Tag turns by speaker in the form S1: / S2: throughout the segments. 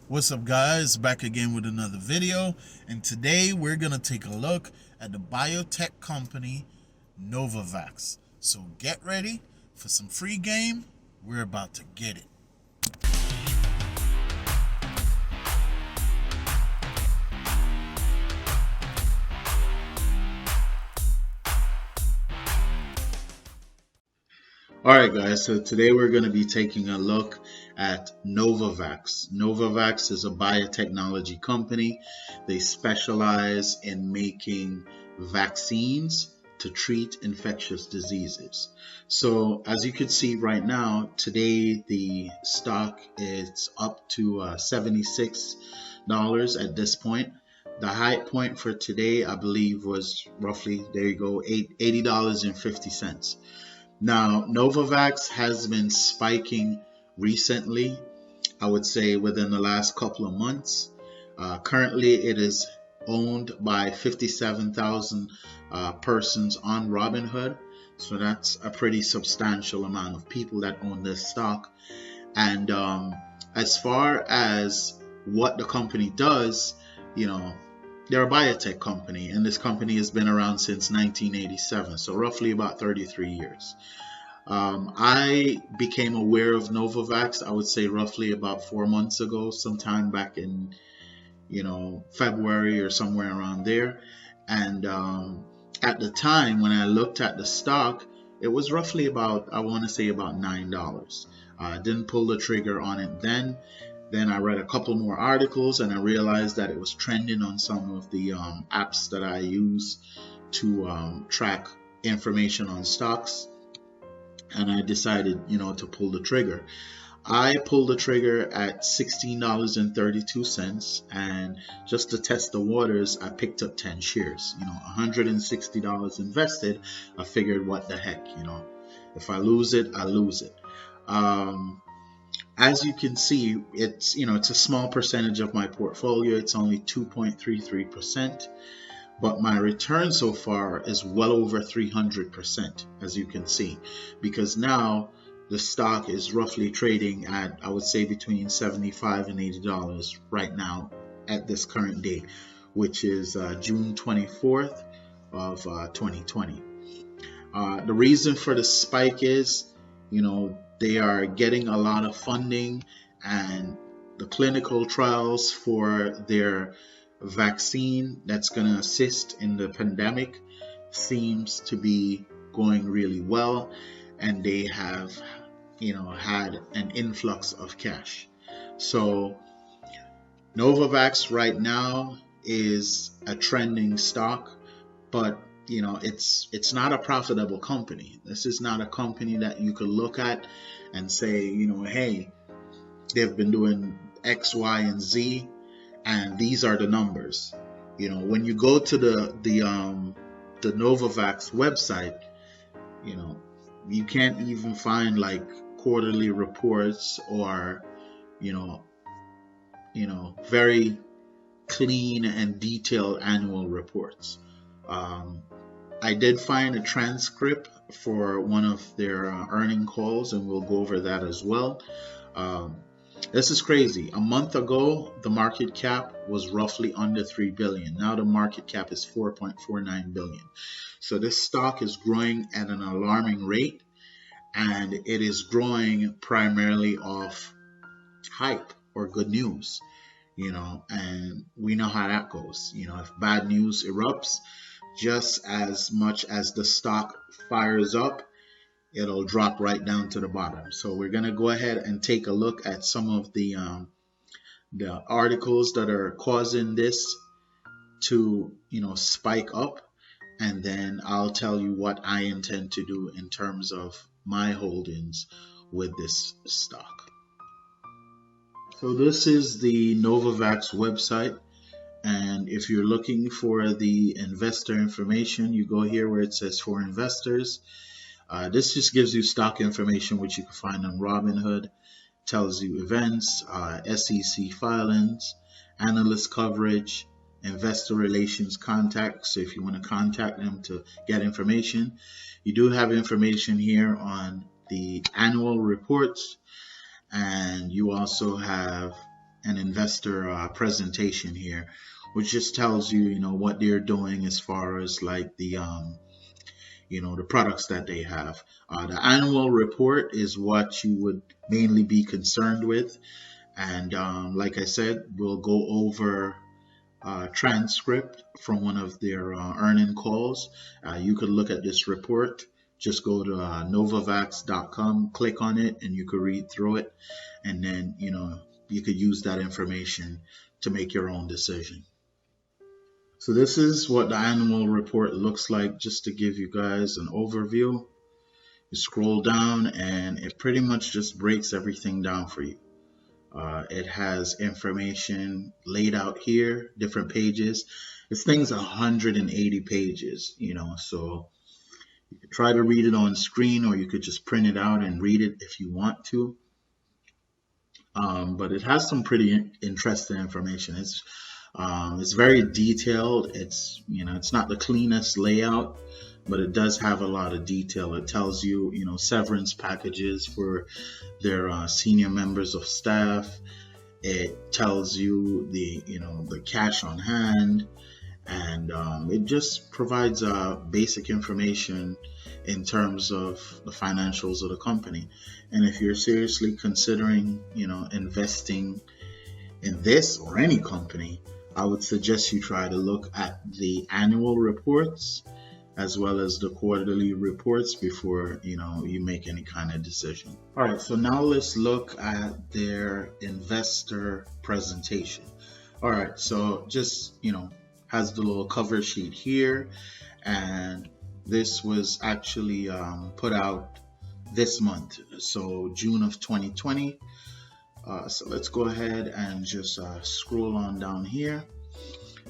S1: What's up, guys? Back again with another video, and today we're gonna take a look at the biotech company Novavax. So get ready for some free game. We're about to get it. Alright guys, so today we're going to be taking a look at Novavax. Novavax is a biotechnology company. They specialize in making vaccines to treat infectious diseases. So as you can see right now, today the stock is up to $76 at this point. The high point for today, I believe, was roughly, there you go, $80.50. Now, Novavax has been spiking recently, I would say within the last couple of months. Currently, it is owned by 57,000 persons on Robinhood. So that's a pretty substantial amount of people that own this stock. And as far as what the company does, you know, they're a biotech company, and this company has been around since 1987, so roughly about 33 years. I became aware of Novavax, I would say roughly about 4 months ago, sometime back in, February or somewhere around there. And at the time when I looked at the stock, it was roughly about, I want to say about $9. I didn't pull the trigger on it then. Then I read a couple more articles and I realized that it was trending on some of the apps that I use to track information on stocks. And I decided, to pull the trigger. I pulled the trigger at $16.32, and just to test the waters, I picked up 10 shares. $160 invested. I figured, what the heck, if I lose it, I lose it. As you can see, it's a small percentage of my portfolio. It's only 2.33%, but my return so far is well over 300%, as you can see, because now the stock is roughly trading at, I would say, between $75 and $80 right now at this current day, which is June 24th of 2020. The reason for the spike is, they are getting a lot of funding, and the clinical trials for their vaccine that's going to assist in the pandemic seems to be going really well, and they have had an influx of cash. So Novavax right now is a trending stock, but it's not a profitable company. This is not a company that you could look at and say, hey, they've been doing X, Y, and Z, and these are the numbers. When you go to the Novavax website, you can't even find like quarterly reports or very clean and detailed annual reports. I did find a transcript for one of their earning calls, and we'll go over that as well. This is crazy. A month ago, the market cap was roughly under 3 billion. Now the market cap is 4.49 billion. So this stock is growing at an alarming rate, and it is growing primarily off hype or good news, and we know how that goes. If bad news erupts, just as much as the stock fires up, it'll drop right down to the bottom. So we're going to go ahead and take a look at some of the articles that are causing this to spike up, and then I'll tell you what I intend to do in terms of my holdings with this stock. So this is the Novavax website. And if you're looking for the investor information, you go here where it says for investors. This just gives you stock information, which you can find on Robinhood. Tells you events, SEC filings, analyst coverage, investor relations contacts. So if you want to contact them to get information, you do have information here on the annual reports, and you also have an investor presentation here, which just tells you, what they're doing as far as like the products that they have. The annual report is what you would mainly be concerned with. And like I said, we'll go over transcript from one of their earning calls. You could look at this report. Just go to Novavax.com, click on it, and you could read through it. And then, you could use that information to make your own decision. So this is what the annual report looks like, just to give you guys an overview. You scroll down and it pretty much just breaks everything down for you. It has information laid out here, different pages. This thing's 180 pages, so you could try to read it on screen, or you could just print it out and read it if you want to. But it has some pretty interesting information. It's very detailed. It's not the cleanest layout, but it does have a lot of detail. It tells you, severance packages for their senior members of staff. It tells you the cash on hand, and it just provides basic information in terms of the financials of the company. And if you're seriously considering, investing in this or any company, I would suggest you try to look at the annual reports as well as the quarterly reports before you make any kind of decision. All right, so now let's look at their investor presentation. All right, so just has the little cover sheet here, and this was actually put out this month, so June of 2020. So let's go ahead and just scroll on down here.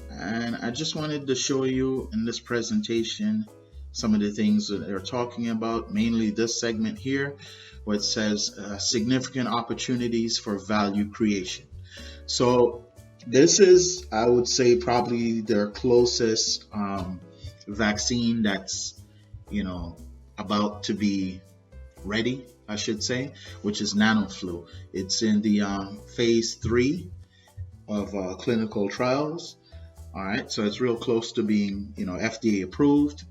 S1: And I just wanted to show you in this presentation some of the things that they're talking about, mainly this segment here, where it says significant opportunities for value creation. So this is, I would say, probably their closest vaccine that's, about to be ready, I should say, which is NanoFlu. It's in the phase 3 of clinical trials. All right, so it's real close to being, FDA approved.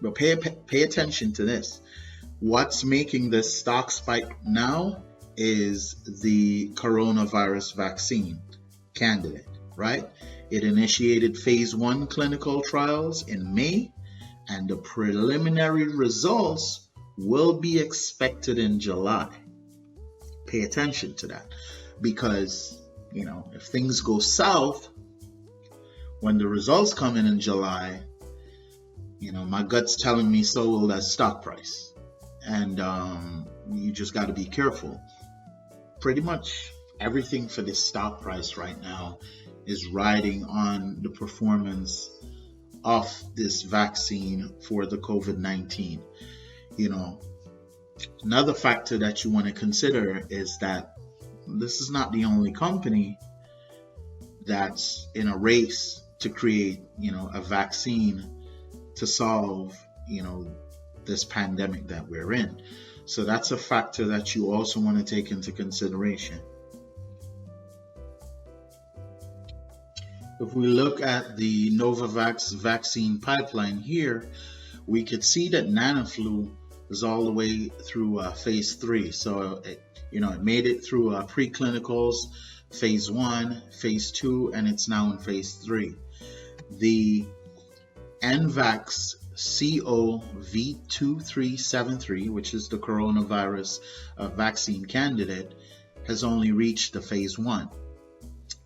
S1: But pay attention to this. What's making this stock spike now is the coronavirus vaccine candidate, right? It initiated phase 1 clinical trials in May, and the preliminary results will be expected in July. Pay attention to that, because, if things go south, when the results come in July, my gut's telling me so will that stock price. And you just got to be careful. Pretty much everything for this stock price right now is riding on the performance of this vaccine for the COVID-19. Another factor that you want to consider is that this is not the only company that's in a race to create, a vaccine to solve, this pandemic that we're in. So that's a factor that you also want to take into consideration. If we look at the Novavax vaccine pipeline here, we could see that NanoFlu is all the way through phase 3. So it made it through preclinicals, phase 1, phase 2, and it's now in phase 3. The NVAX CoV2373, which is the coronavirus vaccine candidate, has only reached the phase 1,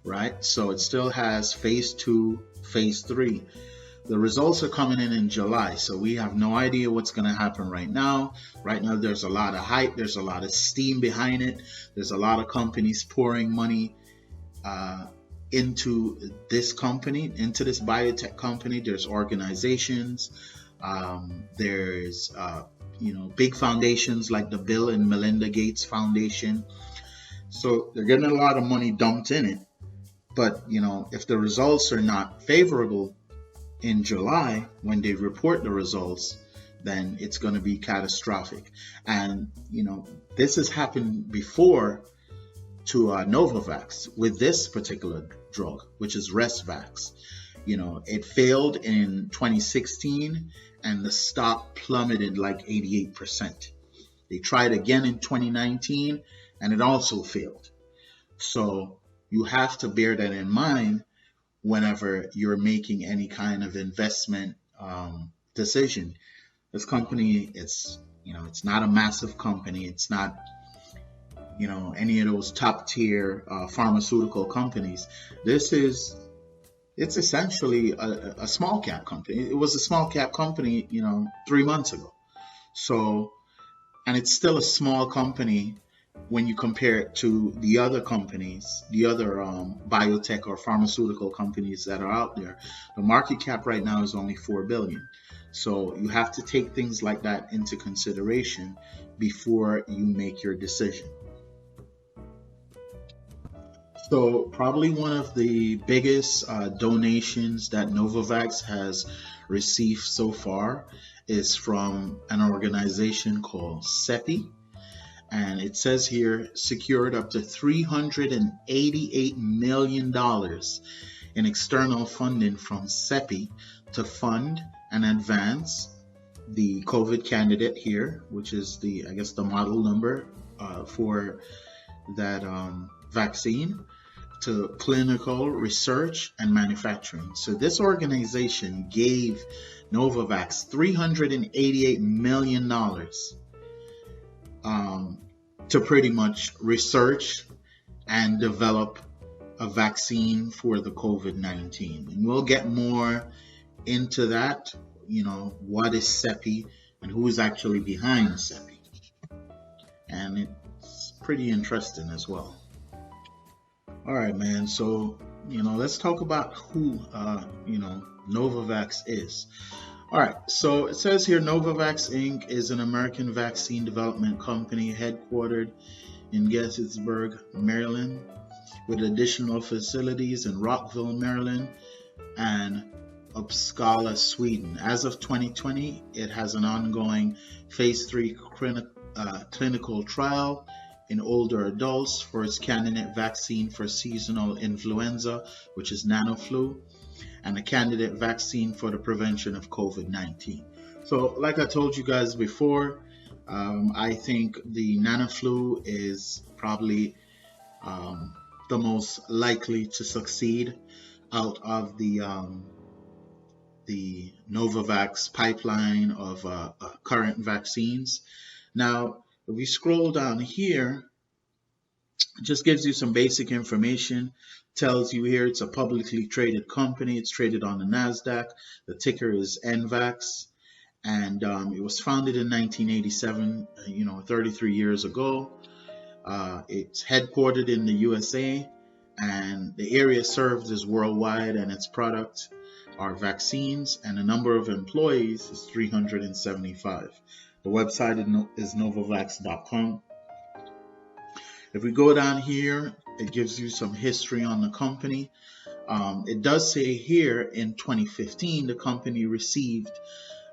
S1: right? So it still has phase 2, phase 3. The results are coming in July, so we have no idea what's going to happen right now. Right now, there's a lot of hype. There's a lot of steam behind it. There's a lot of companies pouring money into this company, into this biotech company. There's organizations. There's big foundations like the Bill and Melinda Gates Foundation. So they're getting a lot of money dumped in it. But if the results are not favorable in July, when they report the results, then it's going to be catastrophic. And this has happened before Novavax with this particular drug, which is Resvax. It failed in 2016 and the stock plummeted like 88%. They tried again in 2019 and it also failed. So you have to bear that in mind whenever you're making any kind of investment decision. This company, it's not a massive company. It's not, any of those top tier pharmaceutical companies. It's essentially a small cap company. It was a small cap company, 3 months ago. So, and it's still a small company when you compare it to the other companies, the other biotech or pharmaceutical companies that are out there. The market cap right now is only 4 billion. So you have to take things like that into consideration before you make your decision. So probably one of the biggest donations that Novavax has received so far is from an organization called CEPI. And it says here, secured up to $388 million in external funding from CEPI to fund and advance the COVID candidate here, which is the model number for that vaccine, to clinical research and manufacturing. So this organization gave Novavax $388 million to pretty much research and develop a vaccine for the COVID-19. And we'll get more into that, what is CEPI and who is actually behind CEPI. And it's pretty interesting as well. All right, man. So, let's talk about who, Novavax is. All right. So it says here, Novavax Inc. is an American vaccine development company headquartered in Gettysburg, Maryland, with additional facilities in Rockville, Maryland, and Uppsala, Sweden. As of 2020, it has an ongoing phase 3 clinical trial in older adults for its candidate vaccine for seasonal influenza, which is NanoFlu, and a candidate vaccine for the prevention of COVID-19. So like I told you guys before, I think the NanoFlu is probably the most likely to succeed out of the Novavax pipeline of current vaccines. Now, if we scroll down here, it just gives you some basic information. Tells you here it's a publicly traded company. It's traded on the NASDAQ. The ticker is NVAX. And it was founded in 1987, 33 years ago. It's headquartered in the USA, and the area served is worldwide, and its products are vaccines, and the number of employees is 375. The website is Novavax.com. If we go down here, it gives you some history on the company. It does say here in 2015, the company received,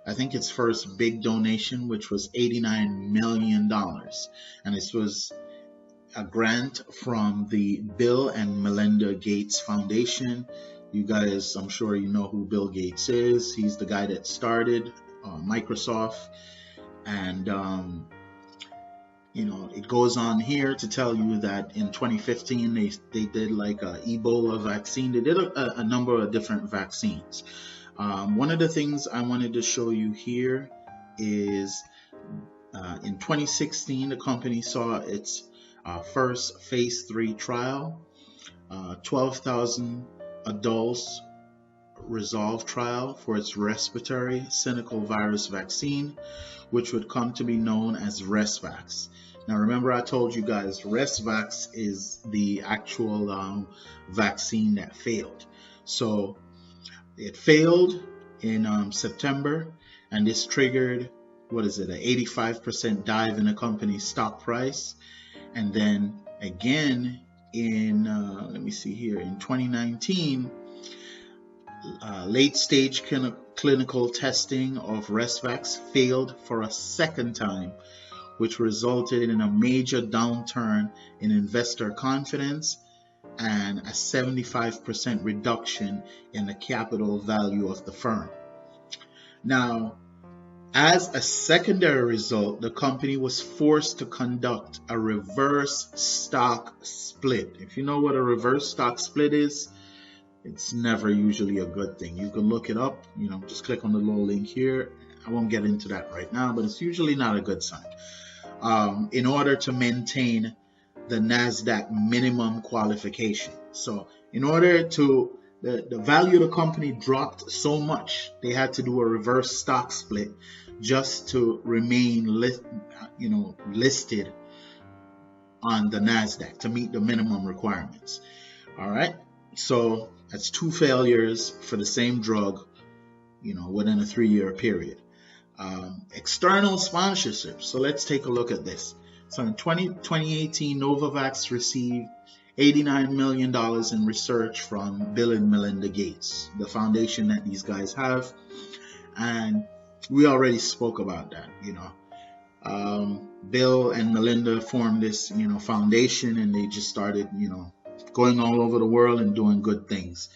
S1: I think, its first big donation, which was $89 million. And this was a grant from the Bill and Melinda Gates Foundation. You guys, I'm sure you know who Bill Gates is. He's the guy that started Microsoft. And, it goes on here to tell you that in 2015, they did like a Ebola vaccine. They did a number of different vaccines. One of the things I wanted to show you here is in 2016, the company saw its first phase 3 trial, 12,000 adults resolve trial for its respiratory syncytial virus vaccine, which would come to be known as Resvax. Now remember, I told you guys Resvax is the actual vaccine that failed. So it failed in September, and this triggered, an 85% dive in the company's stock price. And then again in in 2019, late stage clinical testing of Resvax failed for a second time, which resulted in a major downturn in investor confidence and a 75% reduction in the capital value of the firm. Now, as a secondary result, the company was forced to conduct a reverse stock split. If you know what a reverse stock split is, it's never usually a good thing. You can look it up, just click on the little link here. I won't get into that right now, but it's usually not a good sign. In order to maintain the NASDAQ minimum qualification. So in order to, the value of the company dropped so much, they had to do a reverse stock split just to remain listed on the NASDAQ to meet the minimum requirements. All right. So that's 2 failures for the same drug, within a 3-year period. External sponsorship. So let's take a look at this. So in 2018, Novavax received $89 million in research from Bill and Melinda Gates, the foundation that these guys have. And we already spoke about that, Bill and Melinda formed this, foundation, and they just started, going all over the world and doing good things.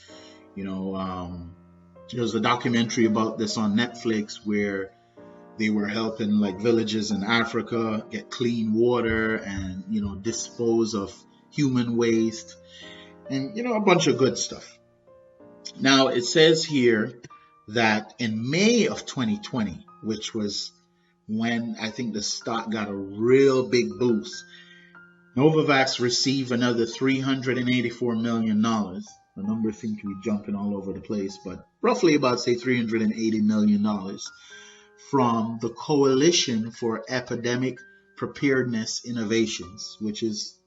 S1: There's a documentary about this on Netflix where they were helping like villages in Africa get clean water and, dispose of human waste and, a bunch of good stuff. Now, it says here that in May of 2020, which was when I think the stock got a real big boost, Novavax received another $384 million. The numbers seem to be jumping all over the place, but roughly about, say, $380 million from the Coalition for Epidemic Preparedness Innovations, which is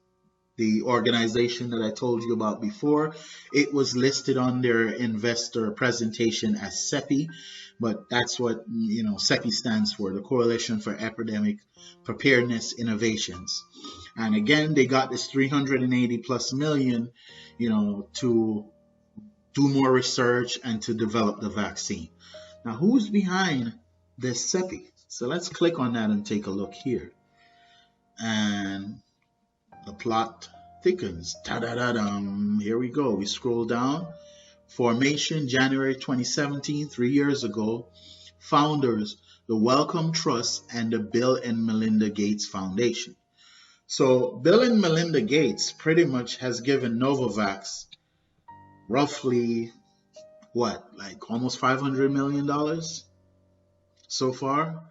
S1: the organization that I told you about before. It was listed on their investor presentation as CEPI, but that's what CEPI stands for, the Coalition for Epidemic Preparedness Innovations. And again, they got this 380 plus million, to do more research and to develop the vaccine. Now, who's behind this CEPI? So let's click on that and take a look here. And the plot thickens. Ta-da-da-dum. Here we go. We scroll down. Formation, January 2017, 3 years ago. Founders, the Wellcome Trust and the Bill and Melinda Gates Foundation. So Bill and Melinda Gates pretty much has given Novavax roughly, almost $500 million so far.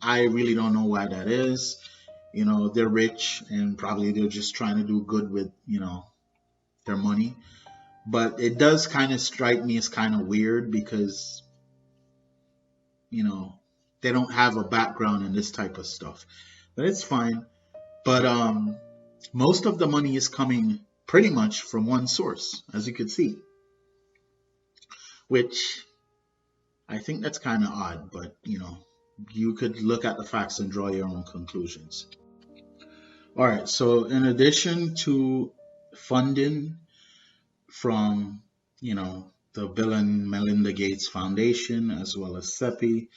S1: I really don't know why that is. They're rich and probably they're just trying to do good with, their money. But it does kind of strike me as kind of weird because, they don't have a background in this type of stuff. But it's fine. But most of the money is coming pretty much from one source, as you can see. Which I think that's kind of odd, but, you could look at the facts and draw your own conclusions. All right, so in addition to funding from, the Bill and Melinda Gates Foundation, as well as CEPI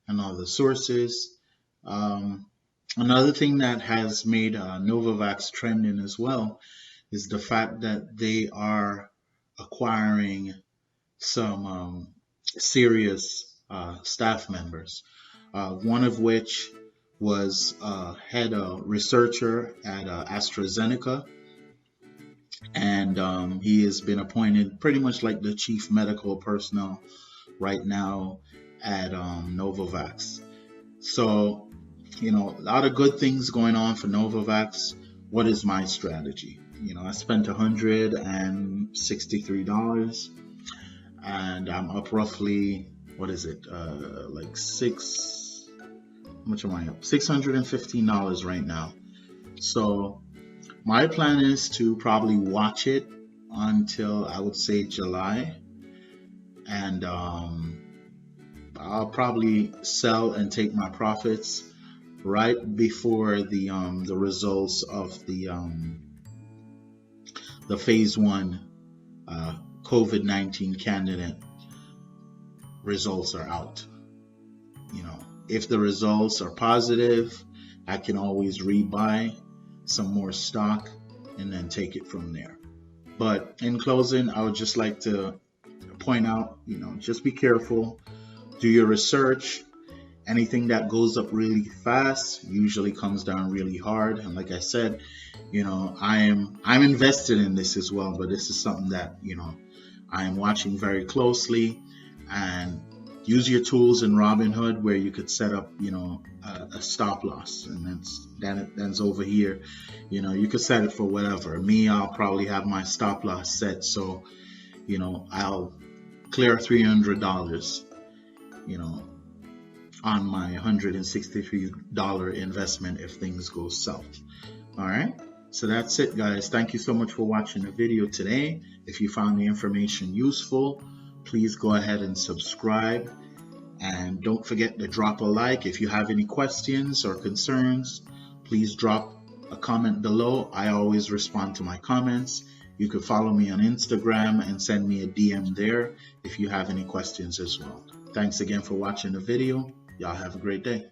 S1: and all the sources, another thing that has made Novavax trending as well is the fact that they are acquiring some serious staff members. One of which was head researcher at AstraZeneca, and he has been appointed pretty much like the chief medical personnel right now at Novavax. So, a lot of good things going on for Novavax. What is my strategy? I spent $163, and I'm up roughly, how much am I up? $615 right now. So my plan is to probably watch it until I would say July, and I'll probably sell and take my profits right before the results of the phase 1 COVID-19 candidate results are out. If the results are positive, I can always rebuy some more stock and then take it from there. But in closing, I would just like to point out, just be careful, do your research. Anything that goes up really fast usually comes down really hard. And like I said, I'm invested in this as well, but this is something that, I am watching very closely. And use your tools in Robinhood where you could set up, a stop loss, and that's over here. You could set it for whatever. Me, I'll probably have my stop loss set, so I'll clear $300, on my $163 investment if things go south. All right. So that's it, guys. Thank you so much for watching the video today. If you found the information useful, please go ahead and subscribe. And don't forget to drop a like. If you have any questions or concerns, please drop a comment below. I always respond to my comments. You can follow me on Instagram and send me a DM there if you have any questions as well. Thanks again for watching the video. Y'all have a great day.